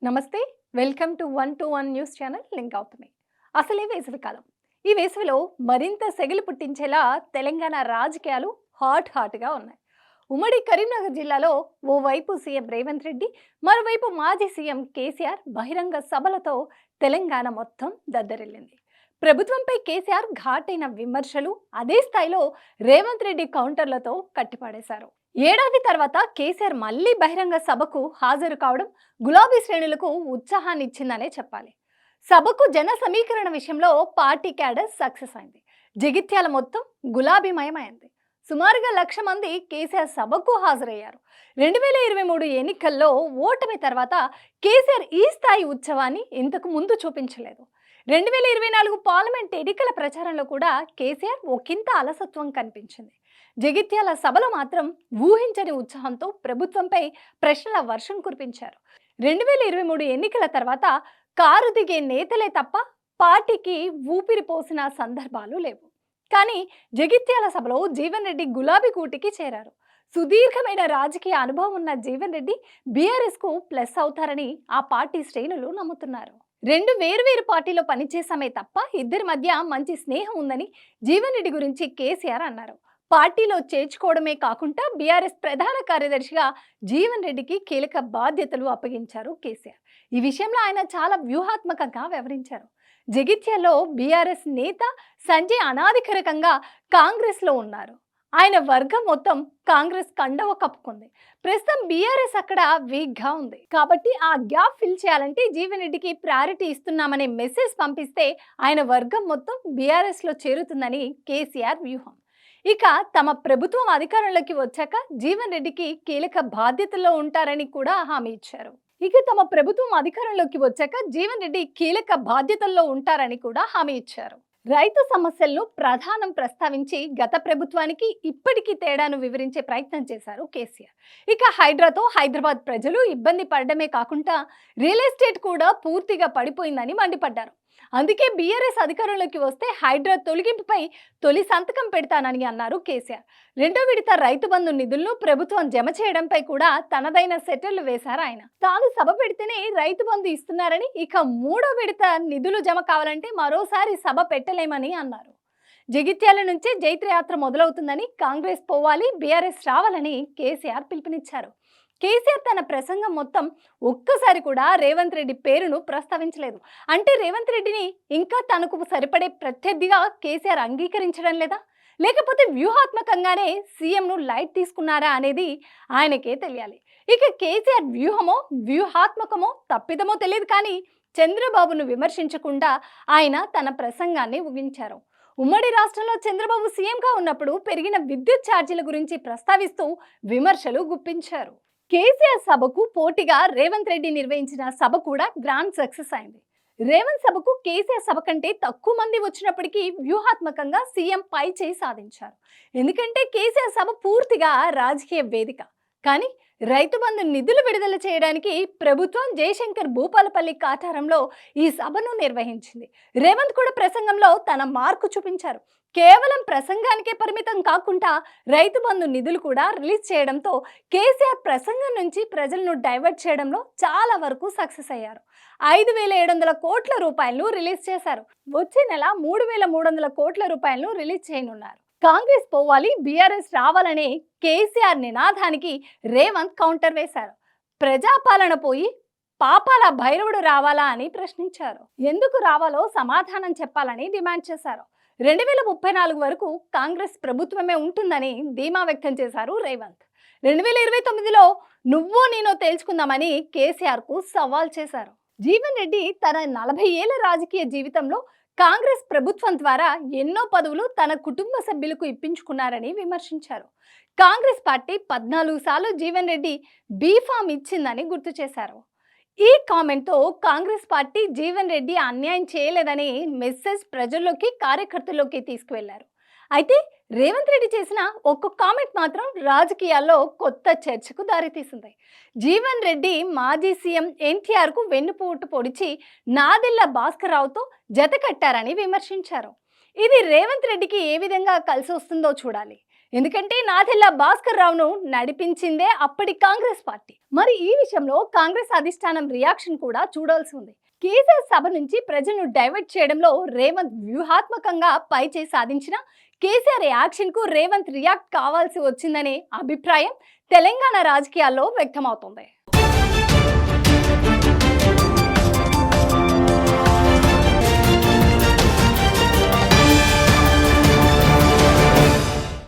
నమస్తే. Welcome to one news channel. Link అవుతుంది. అసలే వేసవికాలం. ఈ వేసవిలో మరింత సెగలు పుట్టించేలా తెలంగాణ రాజకీయాలు హాట్‌గా ఉన్నాయి. ఉమ్మడి కరీంనగర్ జిల్లాలో ఓవైపు సీఎం రేవంత్ రెడ్డి, మరోవైపు మాజీ సీఎం కేసీఆర్ బహిరంగ సభలతో తెలంగాణ మొత్తం దద్దరిల్లింది. ప్రభుత్వంపై కేసీఆర్ ఘాటైన విమర్శలు, అదే స్థాయిలో రేవంత్ రెడ్డి కౌంటర్లతో కట్టిపడేశారు. ఏడాది తర్వాత కేసీఆర్ మళ్లీ బహిరంగ సభకు హాజరు కావడం గులాబీ శ్రేణులకు ఉత్సాహాన్ని ఇచ్చిందనే చెప్పాలి. సభకు జన సమీకరణ విషయంలో పార్టీ క్యాడర్ సక్సెస్ అయింది. జగిత్యాల మొత్తం గులాబీమయమైంది. సుమారుగా 1,00,000 మంది కేసీఆర్ సభకు హాజరయ్యారు. 2023 ఎన్నికల్లో ఓటమి తర్వాత కేసీఆర్ ఈ స్థాయి ఉత్సవాన్ని ఇంతకు ముందు చూపించలేదు. 2024 పార్లమెంట్ ఎన్నికల ప్రచారంలో కూడా కేసీఆర్ ఒకంత అలసత్వం కనిపించింది. జగిత్యాల సభలో మాత్రం ఊహించని ఉత్సాహంతో ప్రభుత్వంపై ప్రశ్నల వర్షం కురిపించారు. 2023 ఎన్నికల తర్వాత కారు దిగే నేతలే తప్ప పార్టీకి ఊపిరి పోసిన సందర్భాలు లేవు. కానీ జగిత్యాల సభలో జీవన్ రెడ్డి గులాబీ కూటికి చేరారు. సుదీర్ఘమైన రాజకీయ అనుభవం ఉన్న జీవన్ రెడ్డి బీఆర్ఎస్ కు ప్లస్ అవుతారని ఆ పార్టీ శ్రేణులు నమ్ముతున్నారు. రెండు వేర్వేరు పార్టీలో పనిచేసామే తప్ప ఇద్దరి మధ్య మంచి స్నేహం ఉందని జీవన్ రెడ్డి గురించి కేసీఆర్ అన్నారు. పార్టీలో చేర్చుకోవడమే కాకుండా బీఆర్ఎస్ ప్రధాన కార్యదర్శిగా జీవన్ రెడ్డికి కీలక బాధ్యతలు అప్పగించారు కేసీఆర్. ఈ విషయంలో ఆయన చాలా వ్యూహాత్మకంగా వ్యవహరించారు. జగిత్యాల్లో బీఆర్ఎస్ నేత సంజయ్ అనాధికారికంగా కాంగ్రెస్ లో ఉన్నారు. ఆయన వర్గం మొత్తం కాంగ్రెస్ కండవ కప్పుకుంది. ప్రస్తుతం బీఆర్ఎస్ అక్కడ వీక్ గా ఉంది. కాబట్టి ఆ గ్యాప్ ఫిల్ చేయాలంటే జీవన్ రెడ్డికి ప్రయారిటీ ఇస్తున్నామనే మెసేజ్ పంపిస్తే ఆయన వర్గం మొత్తం బీఆర్ఎస్ లో చేరుతుందని కేసీఆర్ వ్యూహం. ఇక తమ ప్రభుత్వం అధికారంలోకి వచ్చాక జీవన్ రెడ్డికి కీలక బాధ్యతల్లో ఉంటారని కూడా హామీ ఇచ్చారు. తమ ప్రభుత్వం అధికారంలోకి వచ్చాక జీవన్ రెడ్డి కీలక బాధ్యతల్లో ఉంటారని కూడా హామీ ఇచ్చారు. రైతు సమస్యలను ప్రధానం ప్రస్తావించి గత ప్రభుత్వానికి ఇప్పటికీ తేడాను వివరించే ప్రయత్నం చేశారు కేసీఆర్. హైడ్రాతో హైదరాబాద్ ప్రజలు ఇబ్బంది పడడమే కాకుండా రియల్ ఎస్టేట్ కూడా పూర్తిగా పడిపోయిందని మండిపడ్డారు. అందుకే బీఆర్ఎస్ అధికారంలోకి వస్తే హైడ్రా తొలగింపుపై తొలి సంతకం పెడతానని అన్నారు కేసీఆర్. రెండో విడత రైతు బంధు నిధులను ప్రభుత్వం జమ చేయడంపై కూడా తనదైన సెటిల్లు వేశారు ఆయన. తాను సభ పెడితేనే రైతు బంధు ఇస్తున్నారని, మూడో విడత నిధులు జమ కావాలంటే మరోసారి సభ పెట్టలేమని అన్నారు. జగిత్యాల నుంచే జైత్రయాత్ర మొదలవుతుందని, కాంగ్రెస్ పోవాలి, బీఆర్ఎస్ రావాలని కేసీఆర్ పిలుపునిచ్చారు. కేసీఆర్ తన ప్రసంగం మొత్తం ఒక్కసారి కూడా రేవంత్ రెడ్డి పేరును ప్రస్తావించలేదు. అంటే రేవంత్ రెడ్డిని ఇంకా తనకు సరిపడే ప్రత్యర్థిగా కేసీఆర్ అంగీకరించడం లేదా, లేకపోతే వ్యూహాత్మకంగానే సీఎంను లైట్ తీసుకున్నారా అనేది ఆయనకే తెలియాలి. కేసీఆర్ వ్యూహమో వ్యూహాత్మకమో తప్పిదమో తెలియదు, కానీ చంద్రబాబును విమర్శించకుండా ఆయన తన ప్రసంగాన్ని ముగించారు. ఉమ్మడి రాష్ట్రంలో చంద్రబాబు సీఎంగా ఉన్నప్పుడు పెరిగిన విద్యుత్ ఛార్జీల గురించి ప్రస్తావిస్తూ విమర్శలు గుప్పించారు. కేసీఆర్ సభకు పోటీగా రేవంత్ రెడ్డి నిర్వహించిన సభ కూడా గ్రాండ్ సక్సెస్ అయింది. రేవంత్ సభకు కేసీఆర్ సభ కంటే తక్కువ మంది వచ్చినప్పటికీ వ్యూహాత్మకంగా సీఎం పై చేయి సాధించారు. ఎందుకంటే కేసీఆర్ సభ పూర్తిగా రాజకీయ వేదిక. కానీ రైతు బంధు నిధులు విడుదల చేయడానికి ప్రభుత్వం జయశంకర్ భూపాలపల్లి కాటారంలో ఈ సభను నిర్వహించింది. రేవంత్ కూడా ప్రసంగంలో తన మార్కు చూపించారు. కేవలం ప్రసంగానికే పరిమితం కాకుండా రైతు బంధు నిధులు కూడా రిలీజ్ చేయడంతో కేసీఆర్ ప్రసంగం నుంచి ప్రజలను డైవర్ట్ చేయడంలో చాలా వరకు సక్సెస్ అయ్యారు. 5,700 కోట్ల రూపాయలను రిలీజ్ చేశారు. వచ్చే నెల 3,300 కోట్ల రూపాయలను రిలీజ్ చేయనున్నారు. కాంగ్రెస్ పోవాలి, బీఆర్ఎస్ రావాలనే కేసీఆర్ నినాదానికి రేవంత్ కౌంటర్ వేశారు. ప్రజాపాలన పోయి పాపాల భైరవుడు రావాలా అని ప్రశ్నించారు. ఎందుకు రావాలో సమాధానం చెప్పాలని డిమాండ్ చేశారు. 2034 వరకు కాంగ్రెస్ ప్రభుత్వమే ఉంటుందని ధీమా వ్యక్తం చేశారు రేవంత్. 2029లో నువ్వో నేనో తేల్చుకుందామని కేసీఆర్ కు సవాల్ చేశారు. జీవన్ రెడ్డి తన 40 ఏళ్ల రాజకీయ జీవితంలో కాంగ్రెస్ ప్రభుత్వం ద్వారా ఎన్నో పదవులు తన కుటుంబ సభ్యులకు ఇప్పించుకున్నారని విమర్శించారు. కాంగ్రెస్ పార్టీ 14 సార్లు జీవన్ రెడ్డి బీఫామ్ ఇచ్చిందని గుర్తు చేశారు. ఈ కామెంట్తో కాంగ్రెస్ పార్టీ జీవన్ రెడ్డి అన్యాయం చేయలేదనే మెసేజ్ ప్రజల్లోకి, కార్యకర్తల్లోకి తీసుకువెళ్లారు. అయితే రేవంత్ రెడ్డి చేసిన ఒక్క కామెంట్ మాత్రం రాజకీయాల్లో కొత్త చర్చకు దారితీసింది. జీవన్ రెడ్డి మాజీ సీఎం ఎన్టీఆర్ కు వెన్నుపోటు పొడిచి నాదెళ్ల భాస్కర్ రావుతో జత కట్టారని విమర్శించారు. ఇది రేవంత్ రెడ్డికి ఏ విధంగా కలిసి వస్తుందో చూడాలి. ఎందుకంటే నాదెళ్ల భాస్కర్ రావును నడిపించిందే అప్పటి కాంగ్రెస్ పార్టీ. మరి ఈ విషయంలో కాంగ్రెస్ అధిష్టానం రియాక్షన్ కూడా చూడాల్సి ఉంది. కేసీఆర్ సభ నుంచి ప్రజలను డైవర్ట్ చేయడంలో రేవంత్ వ్యూహాత్మకంగా పైచేయి సాధించిన కేసీఆర్ యాక్షన్ కు రేవంత్ రియాక్ట్ కావాల్సి వచ్చిందనే అభిప్రాయం తెలంగాణ రాజకీయాల్లో వ్యక్తమవుతోంది.